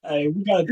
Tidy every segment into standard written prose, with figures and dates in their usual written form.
Hey, we got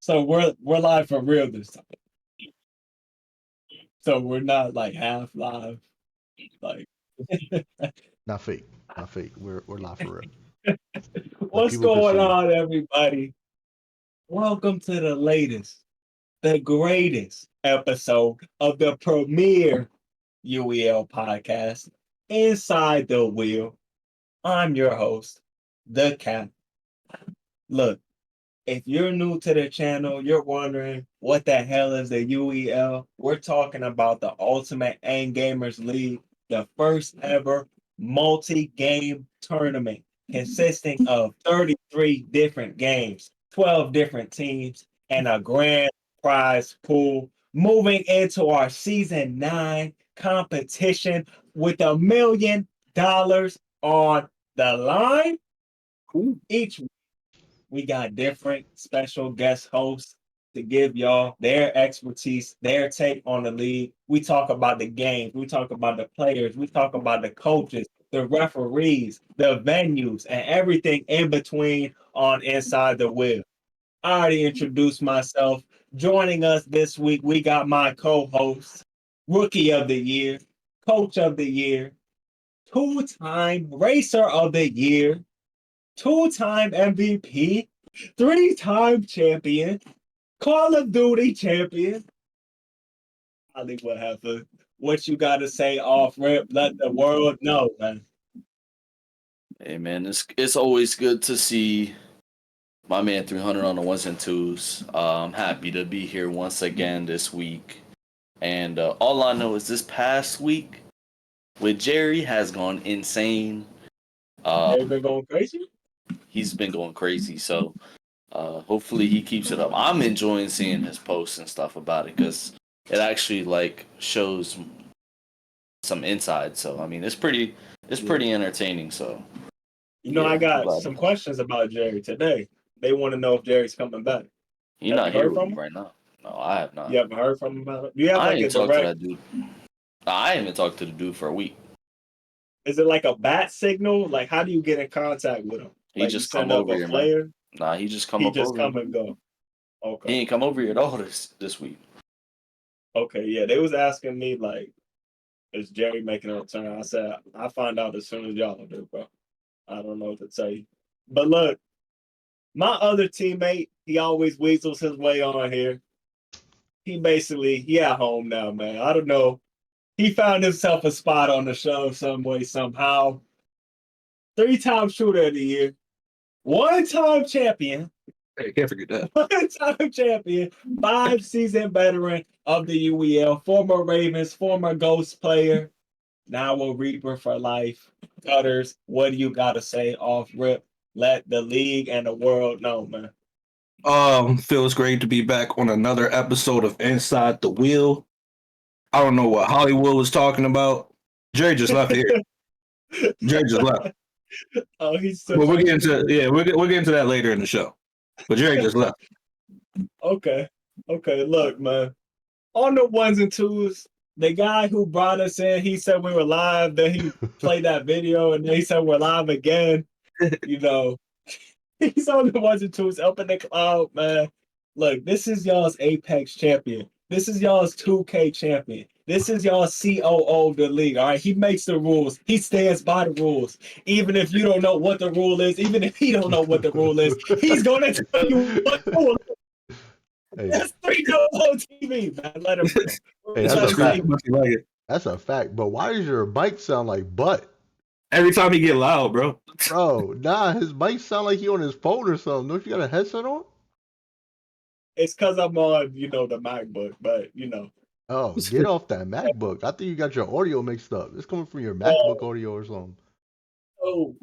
so we're live for real this time. So we're not like half live. Like Not fake. Not fake. We're live for real. Let what's people could going see. on, everybody? Welcome to the latest, the greatest episode of the premier UEL podcast, Inside the Wheel. I'm your host, the Cap. Look, if you're new to the channel, you're wondering what the hell is the UEL? We're talking about the Ultimate Aim Gamers League, the first ever multi-game tournament consisting of 33 different games, 12 different teams, and a grand prize pool. Moving into our season 9 competition with $1 million on the line. Each we got different special guest hosts to give y'all their expertise, their take on the league. We talk about the games, we talk about the players, we talk about the coaches, the referees, the venues, and everything in between on Inside the Wheel. I already introduced myself. Joining us this week, we got my co-host, Rookie of the Year, Coach of the Year, two-time Racer of the Year, two-time MVP, three-time champion, Call of Duty champion. Hollywood Heifer, what you got to say off rip? Let the world know, man. Hey man, it's always good to see my man 300 on the ones and twos. I'm happy to be here once again this week. And all I know is this past week with Jerry has gone insane. They been going crazy? He's been going crazy. So hopefully he keeps it up. I'm enjoying seeing his posts and stuff about it because it actually like shows some insight. So I mean, it's pretty entertaining. So You know, yeah, I I'm got glad. some questions about Jerry today. They want to know if Jerry's coming back. He's Have you not here heard with from me him? right now. No, I have not. You haven't heard from him about it? Do you have I like a ain't talked to direct? that dude. I haven't talked to the dude for a week. Is it like a bat signal? Like, how do you get in contact with him? He Like, you just come send up over a here, man. flare, Nah, he just come he up just over here. come and go. He Okay. ain't come over here at all this week. Okay, yeah. They was asking me like, is Jerry making a return? I said, I find out as soon as y'all do, bro. I don't know what to tell you. But look, my other teammate, he always weasels his way on here. He at home now, man. I don't know. He found himself a spot on the show some way, somehow. Three-time shooter of the year, one-time champion, Hey, can't forget that. one-time champion, five-season veteran of the UEL, former Ravens, former Ghost player, now a Reaper for life. Cutters, what do you got to say off rip? Let the league and the world know, man. Feels great to be back on another episode of Inside the Wheel. I don't know what Hollywood was talking about. Jerry just left here. Jerry just left. Oh, he's But such we'll get into we'll get into that later in the show. But Jerry just left. Okay. Okay, look, man. On the ones and twos, the guy who brought us in, he said we were live. Then he played that video, and then he said we're live again. You know, he's on the ones and twos up in the cloud, man. Look, this is y'all's Apex champion. This is y'all's 2K champion. This is y'all's COO of the league. All right, he makes the rules. He stands by the rules. Even if you don't know what the rule is, even if he don't know what the rule is, he's gonna tell you what the rule is. Hey, That's 3-0 on TV, man. Let him know. Hey, that's Let a him fact. know. Like it. that's a fact. But why does your mic sound like butt? Every time he get loud, bro. Bro, nah, his mic sound like he on his phone or something. Don't you got a headset on? It's because I'm on, the MacBook, but Oh, get off that MacBook. I think you got your audio mixed up. It's coming from your uh, MacBook audio or something. so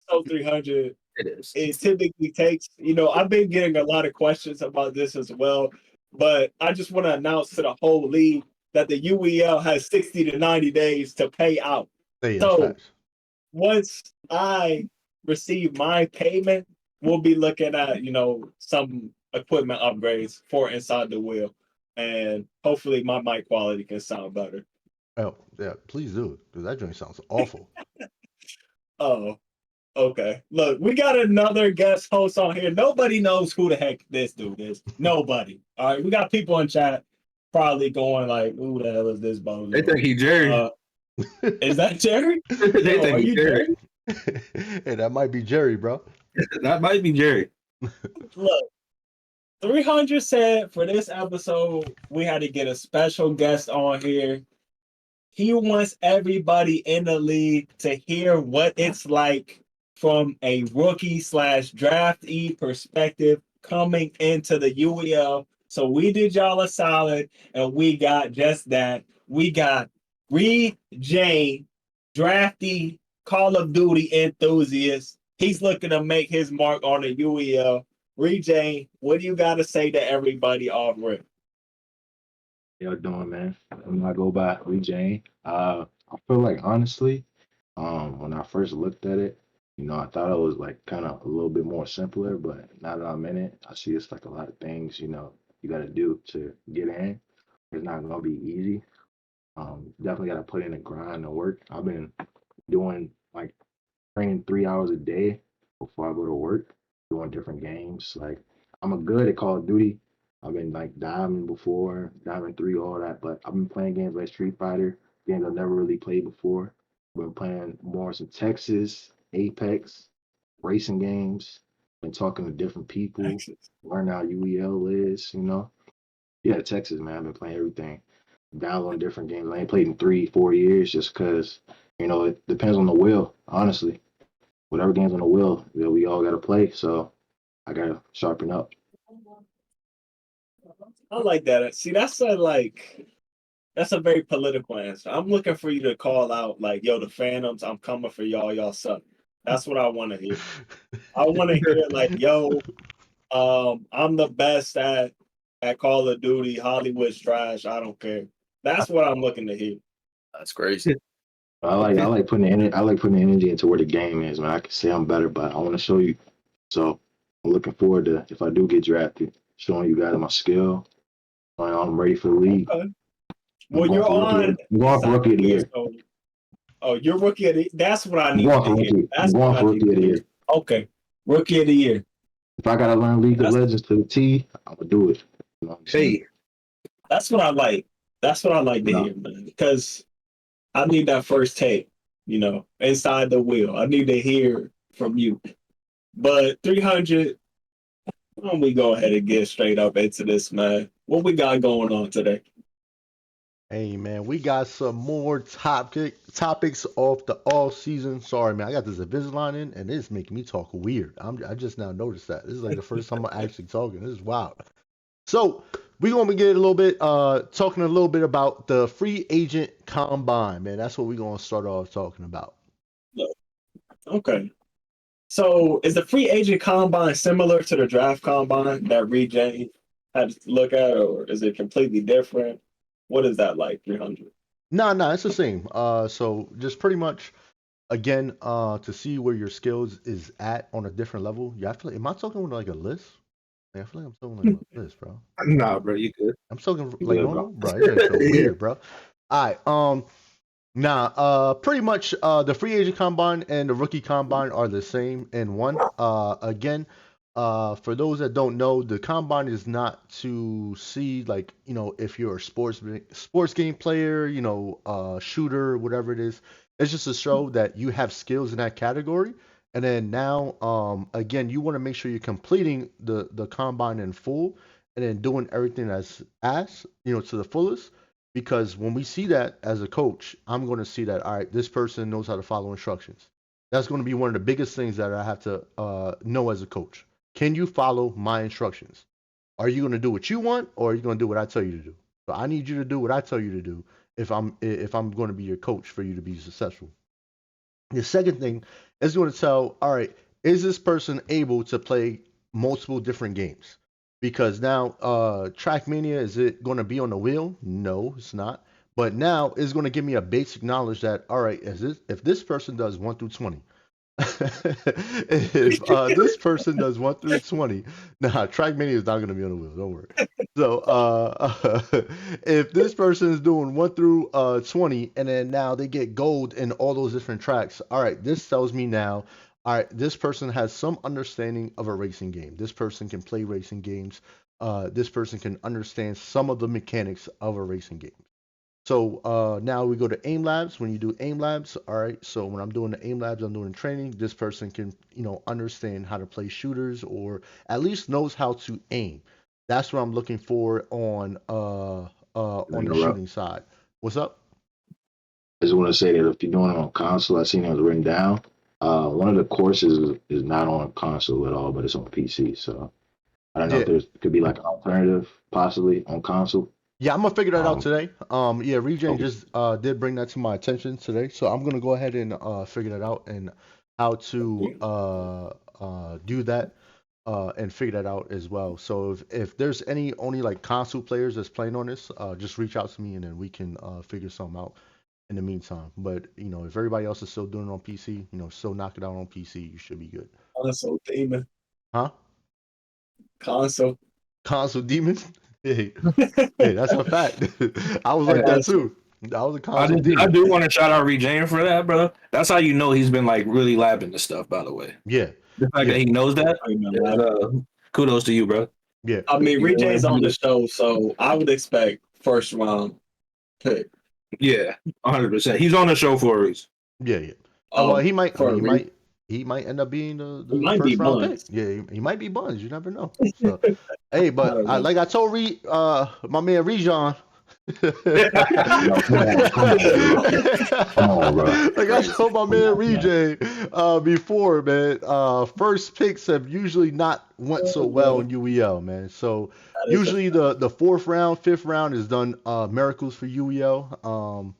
so 300. It is. It typically takes, I've been getting a lot of questions about this as well, but I just want to announce to the whole league that the UEL has 60 to 90 days to pay out. Hey, that's So facts. once I receive my payment, we'll be looking at, some equipment upgrades for Inside the Wheel. And hopefully my mic quality can sound better. Oh, yeah, please do. Because that joint sounds awful. Oh, okay. Look, we got another guest host on here. Nobody knows who the heck this dude is. Nobody. All right. We got people in chat probably going like, who the hell is this bozo? They think he Jerry. Is that Jerry? They Yo, think are he you Jerry. Hey, that might be Jerry, bro. That might be Jerry. Look, 300 said for this episode, we had to get a special guest on here. He wants everybody in the league to hear what it's like from a rookie / draftee perspective coming into the UEL. So we did y'all a solid, and we got just that. We got Rejan, draftee, Call of Duty enthusiast. He's looking to make his mark on the UEL. Rejan, what do you got to say to everybody off rip? Y'all doing, man? I go by Rejan. I feel like honestly, when I first looked at it, I thought it was like kind of a little bit more simpler, but now that I'm in it, I see it's like a lot of things, you got to do to get in. It's not gonna be easy. Definitely got to put in the grind and work. I've been doing like training 3 hours a day before I go to work, doing different games. Like I'm a good at Call of Duty. I've been like Diamond before, Diamond 3, all that, but I've been playing games like Street Fighter, games I've never really played before. I've been playing more some Texas, Apex, racing games, been talking to different people, learning how UEL is. Yeah, Texas, man. I've been playing everything, downloading different games. I ain't played in 3, 4 years just because, it depends on the wheel, honestly. Whatever game's on the wheel, we all got to play. So I got to sharpen up. I like that. See, that's a very political answer. I'm looking for you to call out like, yo, the Phantoms, I'm coming for y'all. Y'all suck. That's what I want to hear. I want to hear like, yo, I'm the best at Call of Duty. Hollywood's trash. I don't care. That's what I'm looking to hear. That's crazy. I like putting the energy into where the game is, man. I can say I'm better, but I want to show you. So I'm looking forward to, if I do get drafted, showing you guys my skill. I'm ready for the league. Okay. Well, you're on. I'm going for rookie of the year. So, oh, you're rookie of the. That's what I I'm need going to for hear. rookie. That's I'm what going I for need rookie to of the hear. year. Okay, rookie of the year. If I gotta learn League of That's- Legends to the T, I'm gonna do it. You know what I'm saying? Hey, That's what I like. That's what I like to No. hear, man. Because I need that first take, inside the wheel. I need to hear from you. But 300, why don't we go ahead and get straight up into this, man? What we got going on today? Hey, man, we got some more topics off the off season. Sorry, man, I got this Invisalign in, and it's making me talk weird. I just now noticed that. This is like the first time I'm actually talking. This is wild. So we're gonna be getting a little bit talking a little bit about the free agent combine, man. That's what we're gonna start off talking about. Okay. So is the free agent combine similar to the draft combine that Rejan had to look at, or is it completely different? What is that like, 300? Nah, it's the same. So just pretty much again, to see where your skills is at on a different level. You have to. Am I talking with like a list? Like, I feel like I'm talking like a list, bro. nah, bro, you good. I'm talking You like good, normal, bro. It's like so Yeah. weird, bro. All right. Pretty much the free agent combine and the rookie combine are the same in one. Again, For those that don't know, the combine is not to see like if you're a sports game player, shooter, whatever it is. It's just to show that you have skills in that category. And then now, again, you want to make sure you're completing the combine in full, and then doing everything as to the fullest. Because when we see that as a coach, I'm going to see that all right, this person knows how to follow instructions. That's going to be one of the biggest things that I have to know as a coach. Can you follow my instructions? Are you going to do what you want, or are you going to do what I tell you to do? So I need you to do what I tell you to do if I'm going to be your coach for you to be successful. The second thing is going to tell, all right, is this person able to play multiple different games? Because now, Trackmania, is it going to be on the wheel? No, it's not. But now it's going to give me a basic knowledge that, all right, if this person does 1 through 20, if this person does 1 through 20, nah, Trackmania is not going to be on the wheel. Don't worry. So if this person is doing 1 through 20, and then now they get gold in all those different tracks, all right, this tells me now, all right, this person has some understanding of a racing game. This person can play racing games. This person can understand some of the mechanics of a racing game. So now we go to aim labs. When you do aim labs, all right. So when I'm doing the aim labs, I'm doing training. This person can, understand how to play shooters, or at least knows how to aim. That's what I'm looking for on the shooting side. What's up? I just want to say that if you're doing it on console, I seen it was written down. One of the courses is not on console at all, but it's on PC. So I don't know if there could be like an alternative possibly on console. Yeah, I'm gonna figure that out today. Yeah, Rejan Okay. just did bring that to my attention today, so I'm gonna go ahead and figure that out and how to do that and figure that out as well. So if there's only like console players that's playing on this, just reach out to me and then we can figure something out in the meantime. But if everybody else is still doing it on PC, still knock it out on PC, you should be good. Console demon. Huh? Console. Console demon? Hey, that's a fact. I was like that too. I was a console I demon. do want to shout out Rejan for that, bro. That's how you know he's been like really labbing this stuff, by the way. Yeah. The fact that he knows that, kudos to you, bro. Yeah. I mean, Rejan's on the show, so I would expect first round pick. Yeah, 100%. He's on the show for a reason. Yeah. Well, he might. He might end up being the first round pick. Yeah, he might be Buns. You never know. So, hey, but like I told my man Rejan. Come on, bro. Like I told my man Rejan before, man. First picks have usually not went so well in UEL, man. So usually the fourth round, fifth round is done miracles for UEL.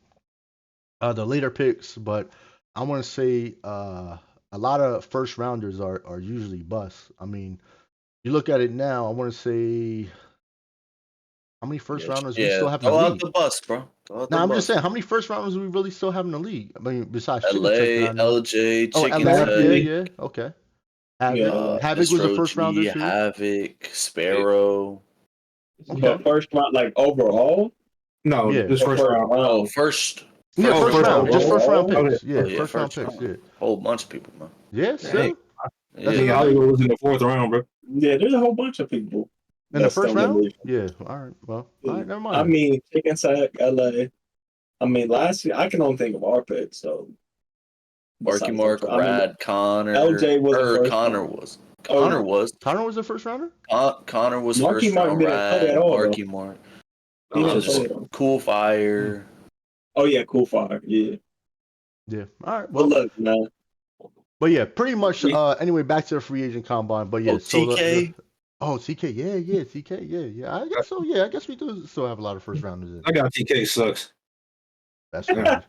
The later picks, but I want to say a lot of first rounders are usually busts. I mean, you look at it now. I want to say how many first rounders we still have in the league? Go out the bus, bro. I'm just saying, how many first rounders do we really still have in the league? I mean, besides Chicken LA, Tech, LJ, Chicken LA, Tech. yeah, okay. Havoc was a first rounder too. Havoc, Sparrow. Okay. But first round, like overall? No, just first round. Oh, first. Yeah, first round. Just first round picks. Okay. Yeah, first round picks. Yeah. Whole bunch of people, man. Yeah, still. I think Hollywood was in the fourth round, bro. Yeah, there's a whole bunch of people. In the first round? Yeah. All right. Well, all right. Never mind. I mean, Chicken Sack, LA. I mean, last year I can only think of our picks. So, Marky Mark, Brad, Connor. LJ was. Connor was. Connor was. Connor was the first rounder. Connor was Marky first Mark round. didn't play at all. Marky Mark. Cool Fire. Oh yeah, Cool Fire. Yeah. Yeah. All right. Well, look, man. But yeah, pretty much. Anyway, back to the free agent combine. But yeah, TK. TK. Yeah, TK. Yeah. I guess so. Yeah, I guess we do still have a lot of first rounders in. I got TK sucks. That's right.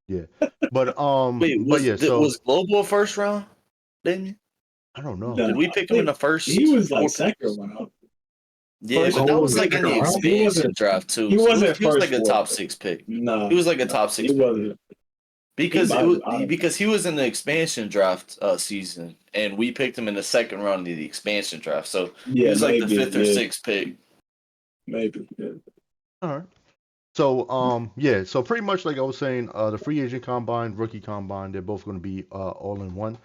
Yeah. But was Global first round? Didn't you? I don't know. Did we pick him in the first? He was like second round. Yeah, but that was like in the expansion draft too. He wasn't. He was like a top 6 pick. No, he was like a top 6. He wasn't. Because he was in the expansion draft season, and we picked him in the second round of the expansion draft. So he was like the 5th or 6th pick. Maybe. Yeah. All right. So so pretty much like I was saying, the free agent combine, rookie combine, they're both going to be all in one.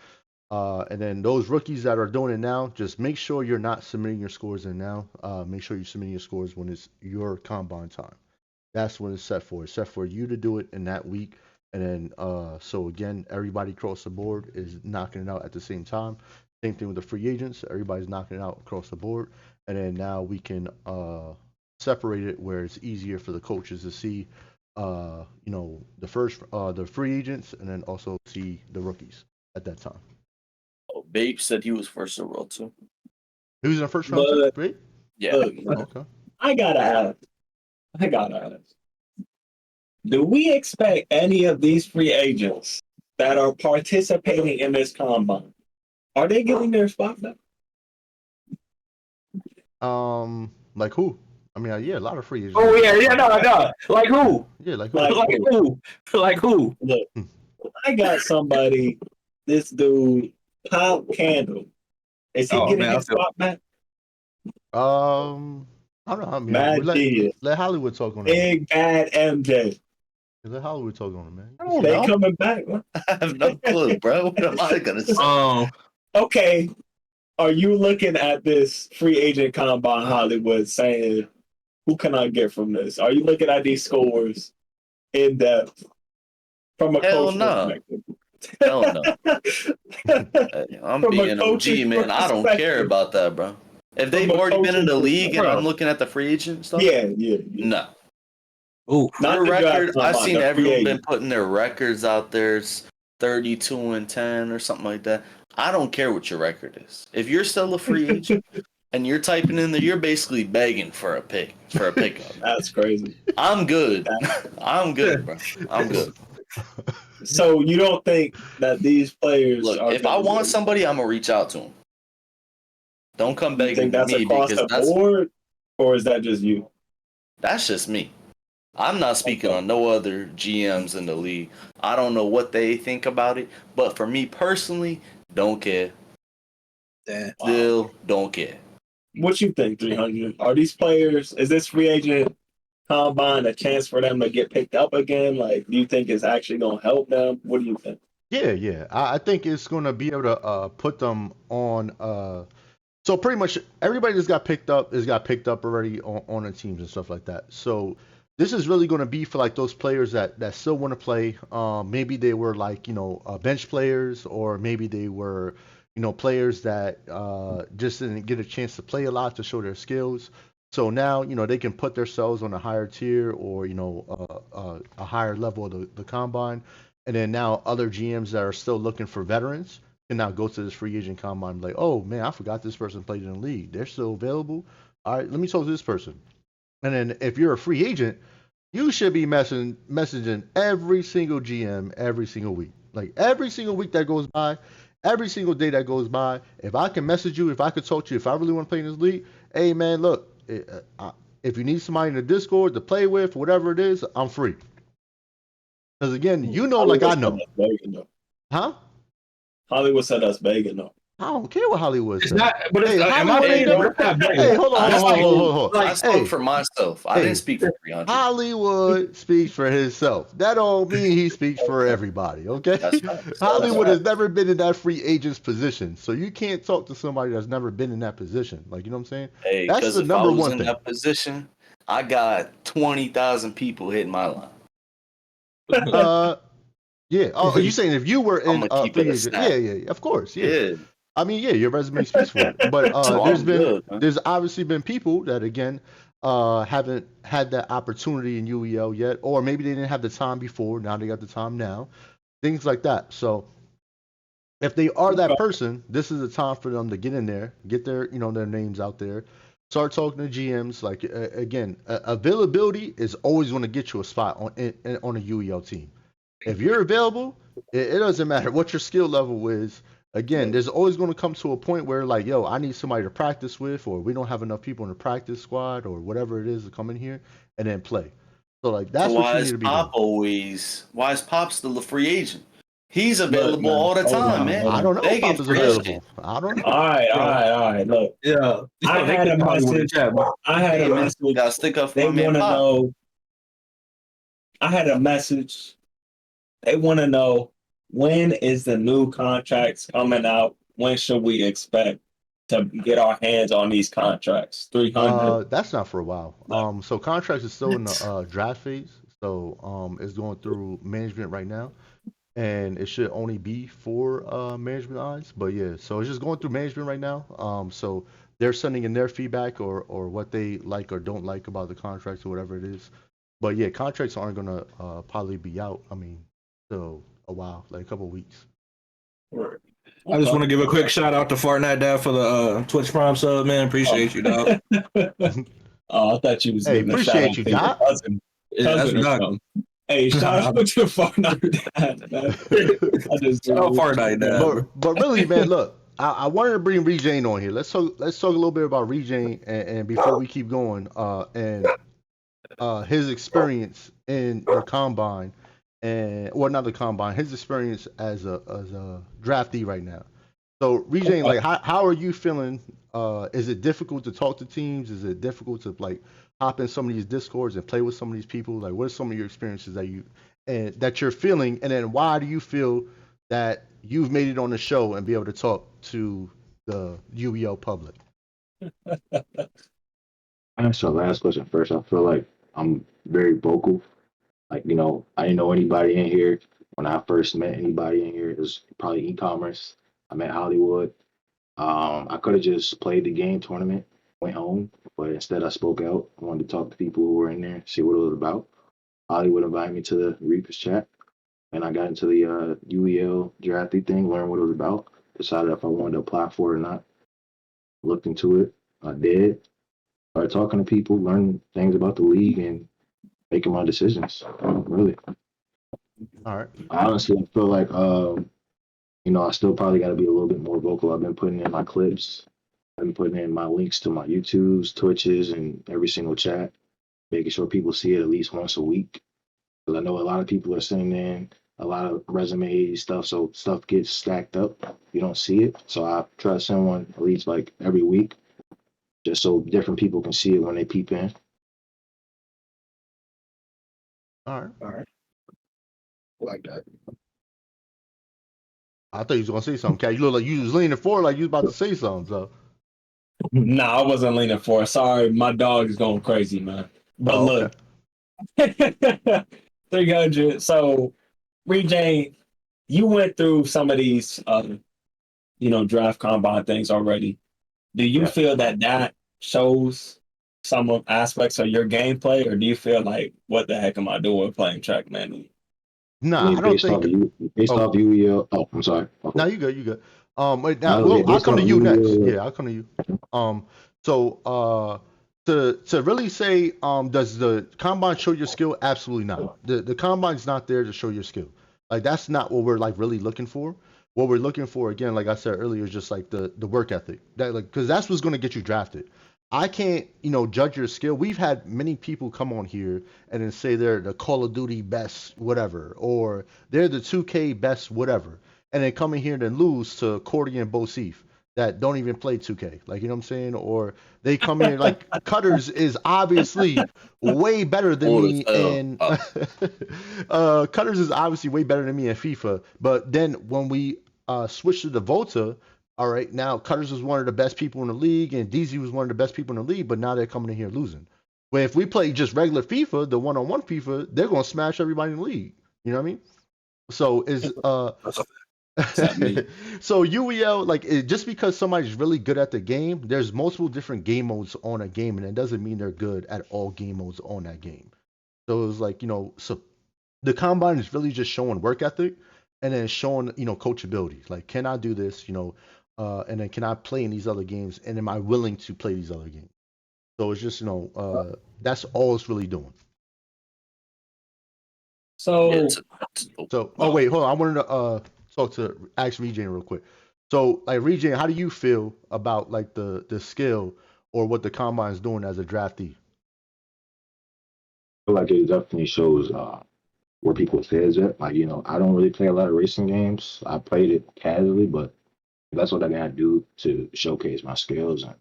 And then those rookies that are doing it now, just make sure you're not submitting your scores in now. Make sure you're submitting your scores when it's your combine time. That's when it's set for. It's set for you to do it in that week. And then, so again, everybody across the board is knocking it out at the same time. Same thing with the free agents. Everybody's knocking it out across the board. And then now we can separate it where it's easier for the coaches to see, the free agents, and then also see the rookies at that time. Oh, Babe said he was first overall too. He was in the first round too, right? Yeah. Look, Okay. I gotta ask. Do we expect any of these free agents that are participating in this combine? Are they getting their spot back? Like who? I mean, yeah, a lot of free agents. Oh yeah, no. Like who? Yeah, like who? Like who? Like who? Look, I got somebody. This dude, Pop Candle. Is he getting his spot back? I don't know. I mean, Mad Diaz. let Hollywood talk on it. Big Bad MJ. Let Hollywood talk on it, man. They coming back. Huh? I have no clue, bro. What am I gonna say? Okay. Are you looking at this free agent combine, Hollywood, saying, who can I get from this? Are you looking at these scores in depth from a Hell coach no. perspective? Hell no. I'm From a being OG, coach's man. I don't perspective. care about that, bro. If they've From a already been in the coach's league and perspective. I'm looking at the free agent stuff, Yeah. no. Ooh, Not For the draft record, I've combine, seen the free everyone been agent. putting their records out there. It's 32-10 or something like that. I don't care what your record is. If you're still a free agent and you're typing in there, you're basically begging for a pickup. That's crazy. I'm good. I'm good, bro. I'm good. So you don't think that these players Look, are if I want somebody, I'm gonna reach out to them. Don't come you begging think to that's me across because the board, or is that just you? that's just me. I'm not speaking on no other GMs in the league. I don't know what they think about it, but for me personally, don't care. damn. Still don't care. What you think, 300? Are these players, is this free agent combine a chance for them to get picked up again? Like, do you think it's actually going to help them? What do you think? Yeah. I think it's going to be able to put them on. So pretty much everybody that's got picked up got picked up already on the teams and stuff like that. So this is really going to be for like those players that still want to play. Maybe they were like bench players, or maybe they were players that just didn't get a chance to play a lot to show their skills. So now they can put themselves on a higher tier, or a higher level of the combine. And then now other GMs that are still looking for veterans can now go to this free agent combine and be like, oh man, I forgot this person played in the league. They're still available. All right, let me talk to this person. And then if you're a free agent, you should be messaging every single GM every single week. Like every single week that goes by, every single day that goes by, if I can message you, if I could talk to you, if I really want to play in this league, hey man, look, if you need somebody in the Discord to play with, whatever it is, I'm free. Because again, like I know. Huh? Hollywood said us begging, though. I don't care what Hollywood says. It's not, but it's Hey, Hollywood ain't never. Hey, hold on. I spoke for myself. I didn't speak for 300. Hollywood speaks for himself. That don't mean he speaks for everybody, okay? That's right. Hollywood has never been in that free agent's position, so you can't talk to somebody that's never been in that position. Like, you know what I'm saying? Hey, That's because the if number I was one in thing. that position, I got 20,000 people hitting my line. Yeah. Oh, are you saying if you were in I'ma keep free it a agent? snap. Yeah, of course. Yeah. Yeah. I mean, yeah, your resume speaks for it. But So I'm good, man. there's obviously been people that again haven't had that opportunity in UEL yet, or maybe they didn't have the time before. Now they got the time now. Things like that. So if they are that person, this is the time for them to get in there, get their their names out there, start talking to GMs. Like again, availability is always going to get you a spot on a UEL team. If you're available, it doesn't matter what your skill level is. Again, there's always going to come to a point where like, yo, I need somebody to practice with, or we don't have enough people in the practice squad, or whatever it is to come in here and then play. So like that's what you need to be doing. Why is Pop still a free agent? He's available all the time, man. I don't know if Begging Pop is for available. shit. I don't know. All right. Look, Yeah. I had a message. I had a message. Gotta stick up for They my man want to Pop. know. I had a message. They want to know when is the new contracts coming out? When should we expect to get our hands on these contracts? 300. That's not for a while. So contracts is still in the draft phase. So it's going through management right now, and it should only be for management eyes. But yeah, so it's just going through management right now. So they're sending in their feedback or what they like or don't like about the contracts or whatever it is. But yeah, contracts aren't gonna probably be out. I mean, so a while, like a couple of weeks. I just want to give a quick shout out to Fortnite Dad for the Twitch Prime sub, man. Appreciate you, dog. Oh, I thought you was Hey, giving a shout out appreciate you, to your Doc. cousin. Yeah, that's Cousin or Doc. something. Hey, shout out to Fortnite Dad, man. I just Shout out Fortnite Dad, bro. But really, man, look, I wanted to bring Rejan on here. Let's talk a little bit about Rejan and before we keep going, and his experience in the combine and well, not the combine, his experience as a draftee right now. So Rejan, like how are you feeling? Is it difficult to talk to teams? Is it difficult to like hop in some of these discords and play with some of these people? Like what are some of your experiences that you're feeling, and then why do you feel that you've made it on the show and be able to talk to the UEL public? I answer the last question first. I feel like I'm very vocal. Like, I didn't know anybody in here. When I first met anybody in here, it was probably e-commerce. I met Hollywood. I could have just played the game tournament, went home, but instead I spoke out. I wanted to talk to people who were in there, see what it was about. Hollywood invited me to the Reapers chat, and I got into the UEL drafting thing, learned what it was about, decided if I wanted to apply for it or not. Looked into it. I did. Started talking to people, learning things about the league, and making my decisions. Really. All right. Honestly, I feel like I still probably got to be a little bit more vocal. I've been putting in my clips. I've been putting in my links to my YouTubes, Twitches, and every single chat, making sure people see it at least once a week. Because I know a lot of people are sending in a lot of resume stuff, so stuff gets stacked up. You don't see it. So I try to send one at least like every week, just so different people can see it when they peep in. All right. I like that. I thought you was gonna say something, Cat. You look like you was leaning forward, like you was about to say something. So. Nah, I wasn't leaning for it. Sorry, my dog is going crazy, man. But Oh, look, 300. So, Rejan, you went through some of these, draft combine things already. Do you feel that shows some aspects of your gameplay, or do you feel like, what the heck am I doing playing track manually? Nah, I don't think. Based off UEL. Oh, I'm sorry. Okay. No, you good. You good. Wait, now, No, well, I'll based come to off you next. UEL. Yeah, I'll come to you. So to really say, does the combine show your skill? Absolutely not. The combine's not there to show your skill. Like that's not what we're like really looking for. What we're looking for, again, like I said earlier, is just like the work ethic. That like because that's what's gonna get you drafted. I can't, judge your skill. We've had many people come on here and then say they're the Call of Duty best whatever, or they're the 2K best whatever, and then come in here and then lose to Cordy and Bosif that don't even play 2K. Like, you know what I'm saying? Or they come here like Cutters is obviously way better than Old me as hell. in Cutters is obviously way better than me in FIFA. But then when we switched to the Volta, all right, now Cutters was one of the best people in the league, and DZ was one of the best people in the league, but now they're coming in here losing. Where if we play just regular FIFA, the one-on-one FIFA, they're gonna smash everybody in the league. You know what I mean? So so UEL, like just because somebody's really good at the game, there's multiple different game modes on a game, and it doesn't mean they're good at all game modes on that game. So it was like, so the combine is really just showing work ethic and then showing, coachability. Like, can I do this? And then can I play in these other games? And am I willing to play these other games? So it's just, that's all it's really doing. So, Oh wait, hold on. I wanted to ask Rejan real quick. So, like, Rejan, how do you feel about like the skill or what the combine is doing as a draftee? I feel like it definitely shows where people's heads at. Like, I don't really play a lot of racing games. I played it casually, but that's what I gotta do to showcase my skills, and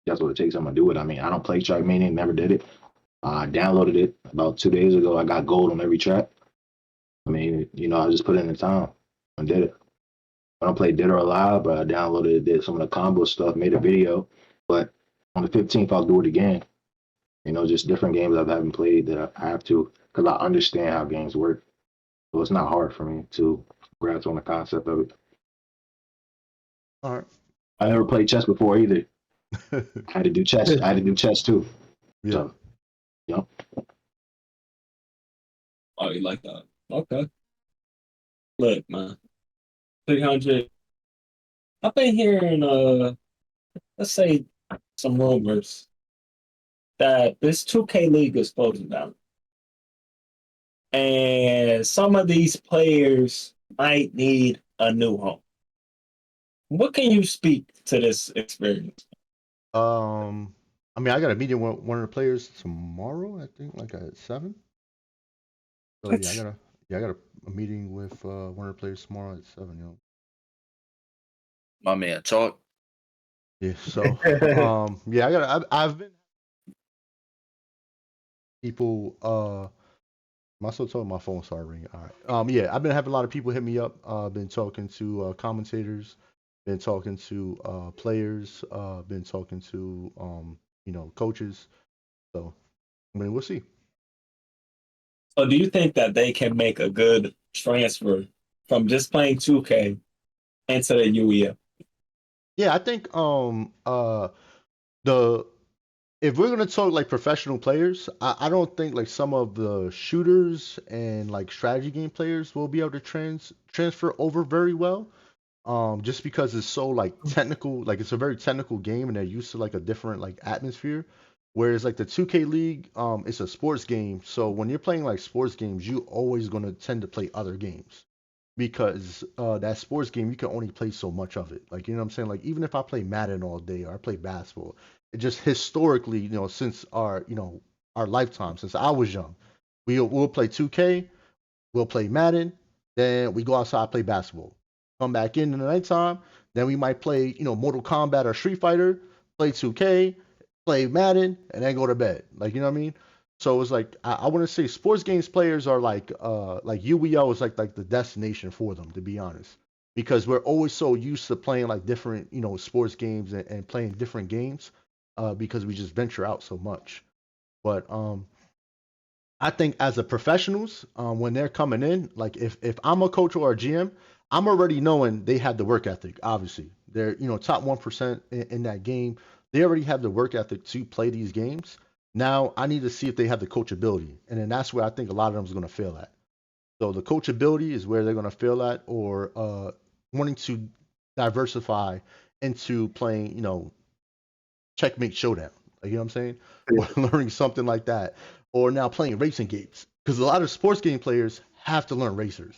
that's what it takes. I'm gonna do it. I mean, I don't play Trackmania, never did it. I downloaded it about 2 days ago. I got gold on every track. I mean, I just put in the time. and did it. I don't play Dead or Alive, but I downloaded it, did some of the combo stuff, made a video. But on the 15th, I'll do it again. Just different games I haven't played that I have to, because I understand how games work. So it's not hard for me to grasp on the concept of it. All right. I never played chess before either. I had to do chess. I had to do chess too. Yeah. So, Oh, you like that? Okay. Look, man. 300. I've been hearing, let's say, some rumors that this 2K League is closing down. And some of these players might need a new home. What can you speak to this experience? I mean, I got a meeting with one of the players tomorrow. I think like at 7. So yeah, I got a meeting with one of the players tomorrow at 7. My man, Chalk. Yeah. So yeah, I've been people. My still talking. My phone started ringing. All right. Yeah, I've been having a lot of people hit me up. Been talking to commentators. Been talking to players. Been talking to coaches. So I mean, we'll see. So do you think that they can make a good transfer from just playing 2K into the UEL? Yeah, I think the if we're gonna talk like professional players, I don't think like some of the shooters and like strategy game players will be able to transfer over very well. Just because it's so like technical, like it's a very technical game and they're used to like a different like atmosphere. Whereas like the 2K League, it's a sports game. So when you're playing like sports games, you always gonna tend to play other games because that sports game you can only play so much of it. Like you know what I'm saying? Like even if I play Madden all day or I play basketball, it just historically, since our lifetime, since I was young, we'll play 2K, we'll play Madden, then we go outside play basketball. Come back in the nighttime, then we might play, Mortal Kombat or Street Fighter, play 2K, play Madden, and then go to bed. Like you know what I mean? So it's like I want to say sports games players are like UEL is like the destination for them, to be honest. Because we're always so used to playing like different, sports games and playing different games, because we just venture out so much. But I think as a professionals, when they're coming in, like if I'm a coach or a GM, I'm already knowing they have the work ethic. Obviously, they're top 1% in that game. They already have the work ethic to play these games. Now I need to see if they have the coachability, and then that's where I think a lot of them is going to fail at. So the coachability is where they're going to fail at, or wanting to diversify into playing, checkmate showdown. Like, you know what I'm saying? Or learning something like that. Or now playing racing games. Because a lot of sports game players have to learn racers.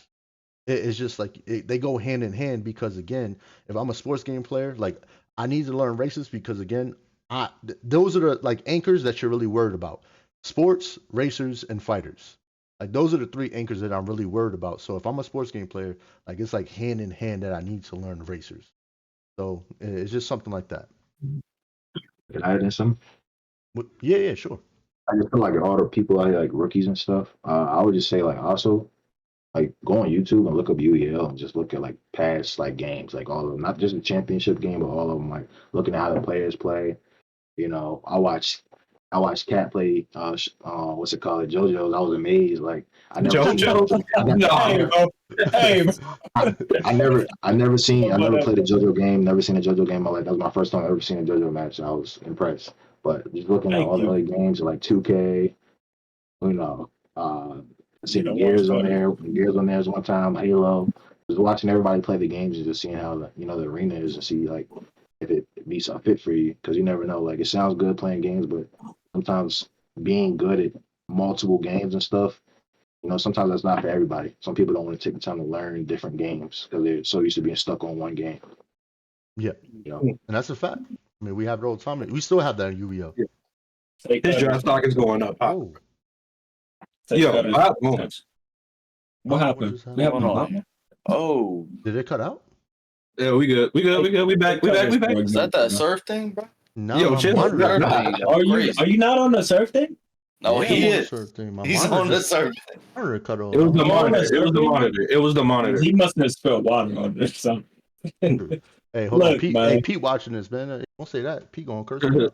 It's just like they go hand in hand because, again, if I'm a sports game player, like I need to learn races because, again, those are the like anchors that you're really worried about. Sports, racers, and fighters. Like those are the 3 anchors that I'm really worried about. So if I'm a sports game player, like it's like hand in hand that I need to learn racers. So it's just something like that. can I add in some? Yeah, sure. I just feel like all the people out here, like rookies and stuff, I would just say like also like go on YouTube and look up UEL and just look at like past like games, like all of them, not just the championship game, but all of them, like looking at how the players play. I watched Cat play what's it called, JoJo's. I was amazed. Like I never seen JoJo? I never played a JoJo game, never seen a JoJo game. Like that was my first time ever seeing a JoJo match. I was impressed. But just looking at all the other games like 2K, I seen Gears on there. Gears on there is one time. Halo. Just watching everybody play the games and just seeing how the arena is and see like if it meets a fit for you, because you never know. Like it sounds good playing games, but sometimes being good at multiple games and stuff, sometimes that's not for everybody. Some people don't want to take the time to learn different games because they're so used to being stuck on one game. Yeah. And that's a fact. I mean, we have it all the time. We still have that in UEL. His draft stock is going up. Oh. Yo, what happened? We have Oh, did it cut out? Yeah, we good. We back. Is that surf thing, bro? No, yo, chill. Are you not on the surf thing? No, Yeah, he I'm on the is. server thing. My He's monitor on the just server. monitor cut off. It was the Oh, monitor. that's It was the okay. monitor. It was the monitor. He must have spilled water on it or something. Hey, hold on, Look, Pete. man. Hey, Pete, watching this, man. Don't say that. Pete gonna curse me out.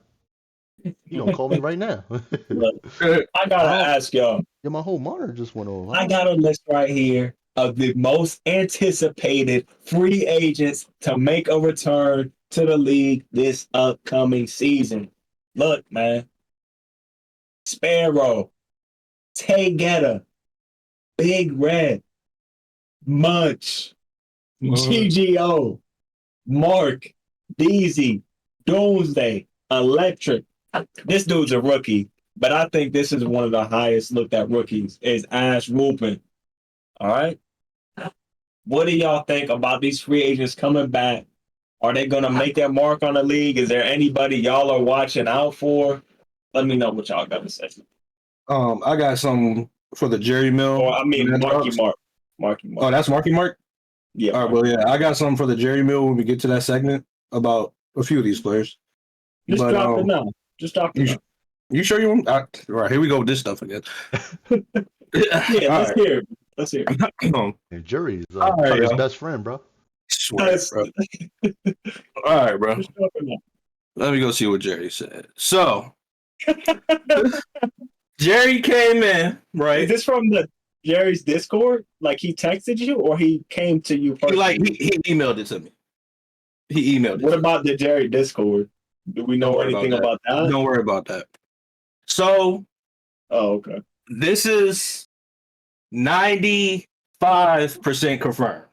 He gonna call me right now. Look, I gotta Oh. ask y'all. Yeah, my whole monitor just went off. I got a list right here of the most anticipated free agents to make a return to the league this upcoming season. Look, man. Sparrow, Tay Getta, Big Red, Munch, GGO, Mark, Deezy, Doomsday, Electric. This dude's a rookie, but I think this is one of the highest looked at rookies is Ash Rupin. All right. What do y'all think about these free agents coming back? Are they going to make their mark on the league? Is there anybody y'all are watching out for? Let me know what y'all got to say. I got some for the Jerry Mill. Or I mean, Marky matchups. Mark. Marky Mark. Oh, that's Marky Mark? Yeah. All right, well, yeah, I got some for the Jerry Mill when we get to that segment about a few of these players. Just But, drop it now. Just drop it now. You sure you want? All right, here we go with this stuff again. Yeah, let's hear it. Let's hear it. And Jury is All right, Cutter's yo. best friend, bro. Swear, bro. All right, bro. Just drop it now. Let me go see what Jerry said. So, Jerry came in, Is right? this from the Jerry's Discord? Like he texted you or he came to you personally? He emailed it to me. He emailed it. What to me. about the Jerry Discord? Do we know Don't worry anything about about that? Don't worry about that. So, Oh, okay. this is 95% confirmed.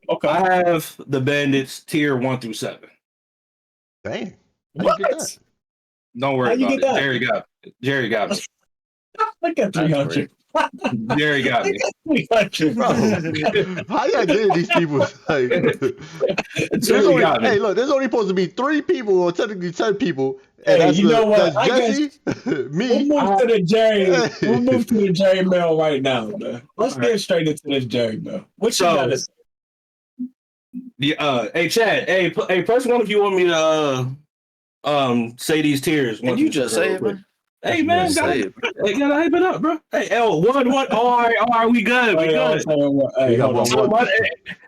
Okay. I have the Bandits tier 1 through 7. Dang. How What? you get that? Don't worry How you about it. get that? Jerry got me. Look at 300. Jerry got me. 300. Bro, how y'all getting these people? Like, Jerry got me. hey, look, there's only supposed to be 3 people, or technically 10 people. And Hey, that's you know what? That's I Jesse, We'll me. move to the Jerry. Hey. We'll move to the Jerry Mill right now, man. Let's get straight into this Jerry Mill. What you So- got to say? Hey Chad, hey, press one if you want me to say these tiers. Can you just say it, man? Hey man, Just say gotta hype it up, bro. Hey, one. All right, we good. We good. Hey, We got hold on. one more.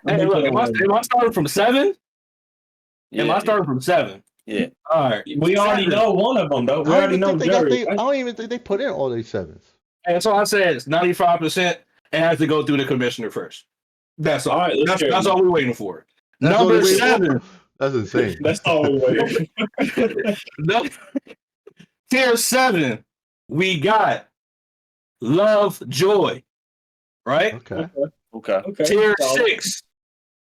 Hey, look, am I starting from 7? Am I starting from 7? Yeah. All right. We already know one of them, though. We I already know Jerry. I don't even think they put in all these 7s. And so I said it's 95%. It has to go through the commissioner first. That's all. All right, let's hear it. That's all we're waiting for. That's all Number they wait for? 7. That's insane. That's all we're waiting. Tier 7, we got Love Joy, right? Okay. Okay. Okay. Tier So, 6,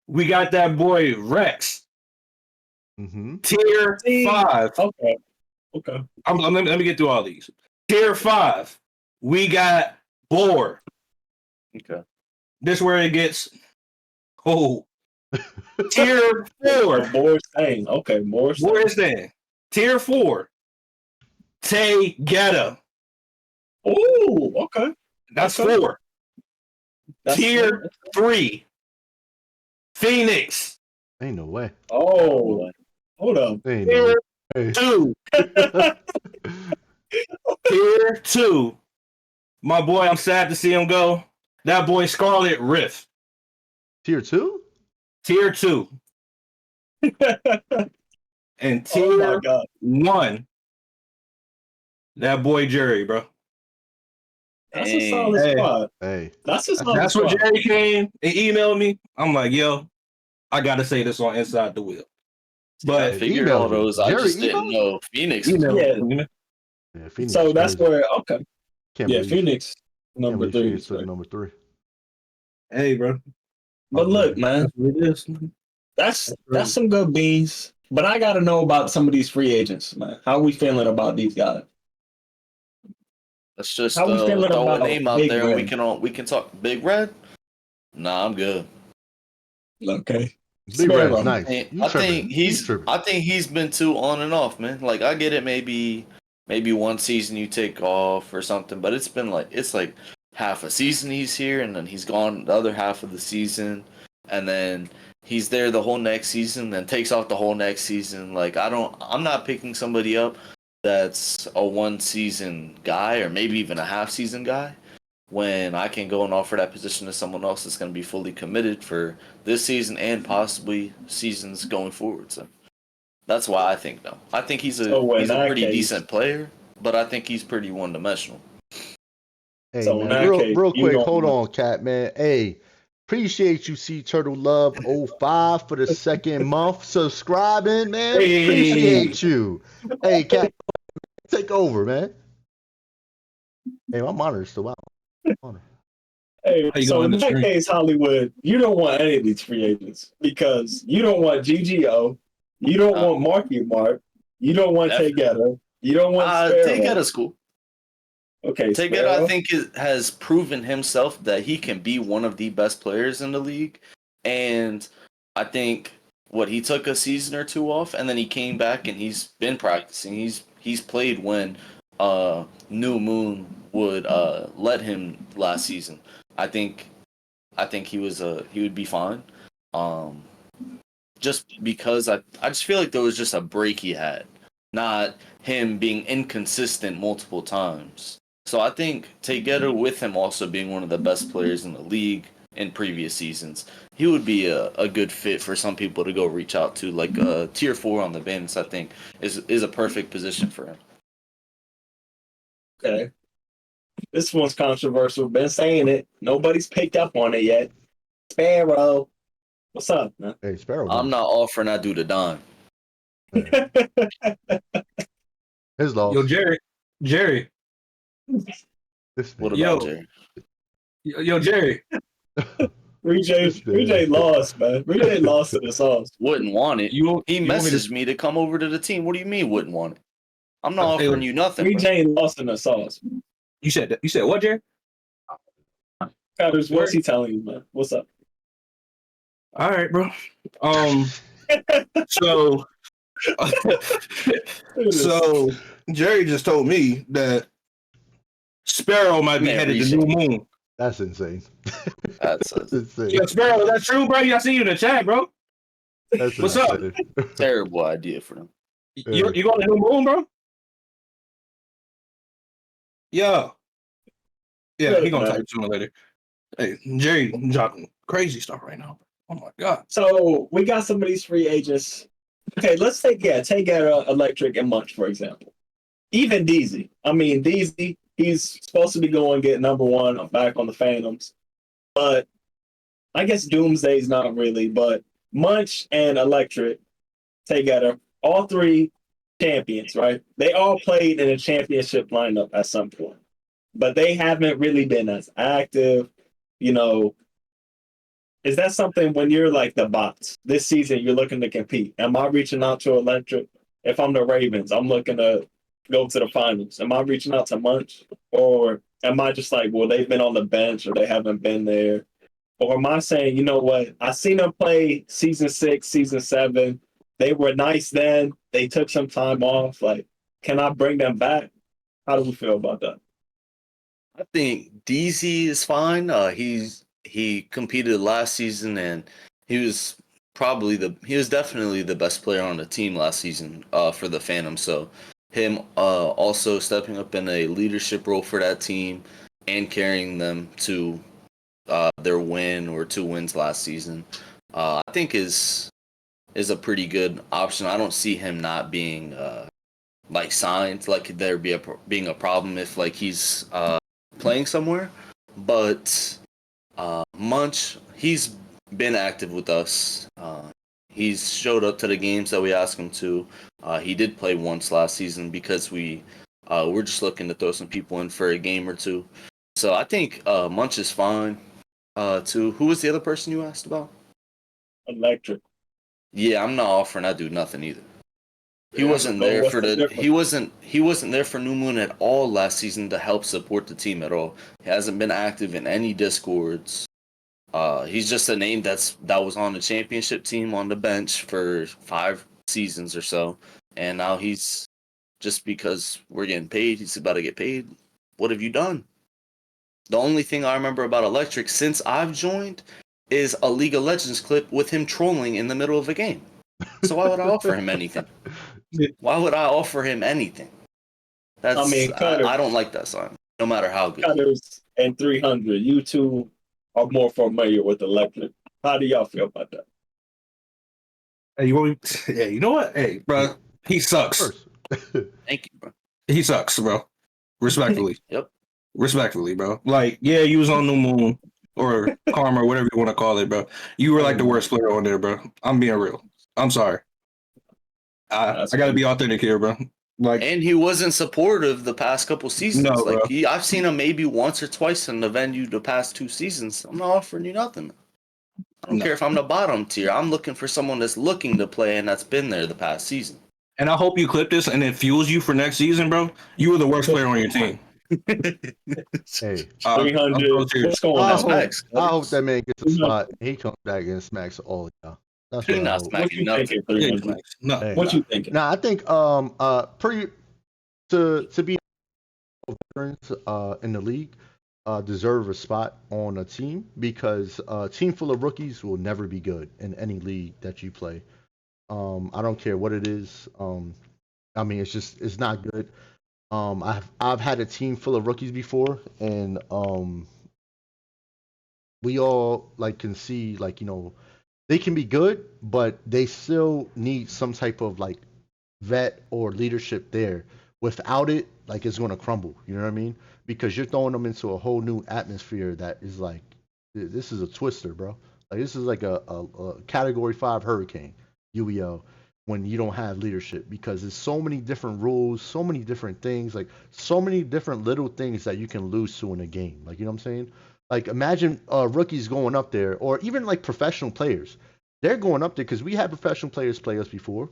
we got that boy Rex. Mm-hmm. Tier 5, Okay. Okay. let me get through all these. Tier 5, we got Boar. Okay. This where it gets Tier 4, More saying. Okay. More saying. where is that? Tier 4, Tay Getta. Ooh. Okay. That's Okay. 4. That's Tier 3, Phoenix. Ain't no way. Oh. Hold up. Ain't no way. 2. Tier 2. My boy, I'm sad to see him go. That boy Scarlet Rift. Tier 2? Tier 2. And Oh my tier God. 1. That boy Jerry, bro. That's a solid Hey. spot. Hey. That's a solid That's spot. what Jerry came and emailed me. I'm like, yo, I gotta say this on Inside the Wheel. I But figured all emailed you. those. I Jerry just didn't emailed? know Phoenix. email Yeah. Yeah, Phoenix So is that's crazy. where. Okay. Can't Yeah. believe, Phoenix can't number believe 3. Phoenix took number 3. hey, bro. But look, man, That's what it is. that's some good beans. But I got to know about some of these free agents, man. How we feeling about these guys? Let's just How we feeling throw a about name out Big there, and Red? we can talk Big Red. Nah, I'm good. Okay. Big Red's Sparrow. nice. I think he's been too on and off, man. Like I get it, maybe one season you take off or something, but it's like half a season he's here, and then he's gone the other half of the season, and then he's there the whole next season, then takes off the whole next season. Like I'm not picking somebody up that's a one season guy or maybe even a half season guy when I can go and offer that position to someone else that's going to be fully committed for this season and possibly seasons going forward. So that's why I think no. I think he's a So in he's a that pretty case, decent player, but I think he's pretty one dimensional. Hey so in man, that case, real you quick, don't hold want. on, Cat man. Hey, appreciate you, Sea Turtle Love 05 for the second month subscribing, man. Hey, Appreciate you. Hey, Cat, take over, man. Hey, my monitor's still out. Monitor. Hey, how you so going in in the that stream? case, Hollywood, you don't want any of these free agents because you don't want GGO, you don't want Marky Mark, you don't want Definitely. Taygeta, you don't want Take Sparrow. at a school. Okay, Take it. I Sparrow. think has proven himself that he can be one of the best players in the league, and I think what he took a season or two off, and then he came back and he's been practicing. He's played when New Moon would let him last season. I think he would be fine. Um, just because I just feel like there was just a break he had, not him being inconsistent multiple times. So I think together with him also being one of the best players in the league in previous seasons, he would be a good fit for some people to go reach out to. Like tier 4 on the bench, I think is a perfect position for him. Okay, this one's controversial. Been saying it. Nobody's picked up on it yet. Sparrow, what's up, man? Hey, Sparrow. I'm not offering that dude a dime. His loss. Yo, Jerry, This What nigga. about yo, Jerry? Jerry. Ray lost, man. Ray lost to the sauce. Wouldn't want it. He He want me to? messaged me to come over to the team. What do you mean wouldn't want it? I'm not Hey, offering you nothing, Ray bro. lost in the sauce. You said that. You said what, Jerry? Cutters, what's he telling you, man? What's up? All right, bro. So, so Jerry just told me that Sparrow might be Man, headed to reset. New Moon. That's insane. That's That's a insane. Yo, Sparrow, is that true, bro? I see you in the chat, bro. That's What's up? insane. terrible idea for them. You going to New Moon, bro? Yeah. Yeah, Look, he gonna man. type sooner or later. Hey, Jerry dropping crazy stuff right now. Oh my god. So we got some of these free agents. Okay, let's take Electric and Munch, for example. Even DZ. I mean, DZ, he's supposed to be going get number one back on the Phantoms. But I guess Doomsday's not really. But Munch and Electric together, all three champions, right? They all played in a championship lineup at some point. But they haven't really been as active. You know, is that something when you're like the bots this season, you're looking to compete? Am I reaching out to Electric? If I'm the Ravens, I'm looking to go to the finals. Am I reaching out to Munch? Or am I just like, well, they've been on the bench or they haven't been there? Or am I saying, you know what? I seen them play season 6, season 7. They were nice then. They took some time off. Like, can I bring them back? How do we feel about that? I think DZ is fine. He competed last season and he was definitely the best player on the team last season for the Phantom. So him also stepping up in a leadership role for that team and carrying them to their win or 2 wins last season, I think is a pretty good option. I don't see him not being like signed, like there being a problem if like he's playing somewhere. But Munch, he's been active with us. He's showed up to the games that we asked him to. He did play once last season because we're just looking to throw some people in for a game or two. So I think Munch is fine. Too. Who was the other person you asked about? Electric. Yeah, I'm not offering that dude nothing either. He Yeah, wasn't so there what's for the the difference? he wasn't there for New Moon at all last season to help support the team at all. He hasn't been active in any discords. He's just a name that was on the championship team on the bench for 5 seasons or so, and now he's just because we're getting paid. He's about to get paid. What have you done? The only thing I remember about Electric since I've joined is a League of Legends clip with him trolling in the middle of a game. So why would I offer him anything? Why would I offer him anything? That's I mean, I don't like that sign, no matter how good. Cutters and 300. You two are more familiar with electric. How do y'all feel about that? Hey, you know what? Hey, bro, he sucks. First. Thank you, bro. He sucks, bro. Respectfully. Yep. Respectfully, bro. Like, yeah, you was on New Moon or Karma or whatever you want to call it, bro. You were like the worst player on there, bro. I'm being real. I'm sorry. I got to be authentic here, bro. Like, And he wasn't supportive the past couple seasons. No, like bro. I've seen him maybe once or twice in the venue the past 2 seasons. I'm not offering you nothing. I don't No. care if I'm the bottom tier. I'm looking for someone that's looking to play and that's been there the past season. and I hope you clip this and it fuels you for next season, bro. You were the worst player on your team. Hey, 300. I'm so serious. What's going I on? hope, Max, I hope that man gets a 300. spot. He comes back and smacks all of y'all. That's He's what I not hope. What you smacking nothing. thinking, Yeah, 300? Max. No. Hey. What you thinking? Now I think pretty to be veterans in the league deserve a spot on a team because a team full of rookies will never be good in any league that you play. I don't care what it is. I mean, it's not good. I've had a team full of rookies before, and we all like can see like they can be good, but they still need some type of like vet or leadership there. Without it, like it's going to crumble. You know what I mean? Because you're throwing them into a whole new atmosphere that is like this is a twister, bro. Like this is like a Category 5 hurricane, UEL, when you don't have leadership because there's so many different rules, so many different things, like so many different little things that you can lose to in a game. Like you know what I'm saying? Like imagine rookies going up there, or even like professional players. They're going up there because we had professional players play us before.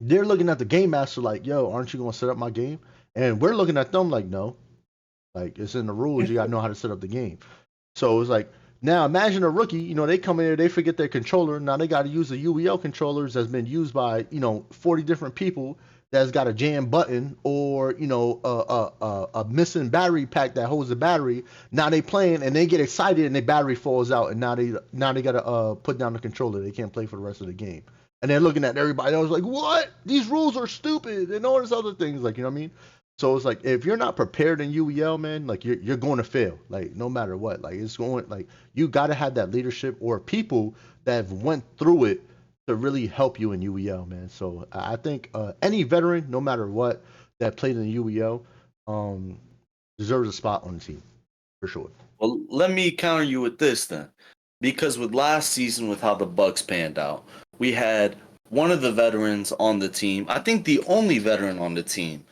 They're looking at the game master like, "Yo, aren't you gonna set up my game?" And we're looking at them like, "No, like it's in the rules. You gotta know how to set up the game." So it's like now imagine a rookie. They come in there, they forget their controller. Now they got to use the UEL controllers that's been used by 40 different people. That's got a jam button or a missing battery pack that holds the battery. Now they playing and they get excited and their battery falls out and now they gotta put down the controller. They can't play for the rest of the game. And they're looking at everybody else like, what? These rules are stupid and all this other things. Like, you know what I mean? So it's like if you're not prepared in UEL, man, like you're going to fail. Like no matter what. Like it's going like you gotta have that leadership or people that have went through it to really help you in UEL, man. So I think any veteran, no matter what, that played in UEL, deserves a spot on the team for sure. Well, let me counter you with this then. Because with last season, with how the Bucks panned out, we had one of the veterans on the team. I think the only veteran on the team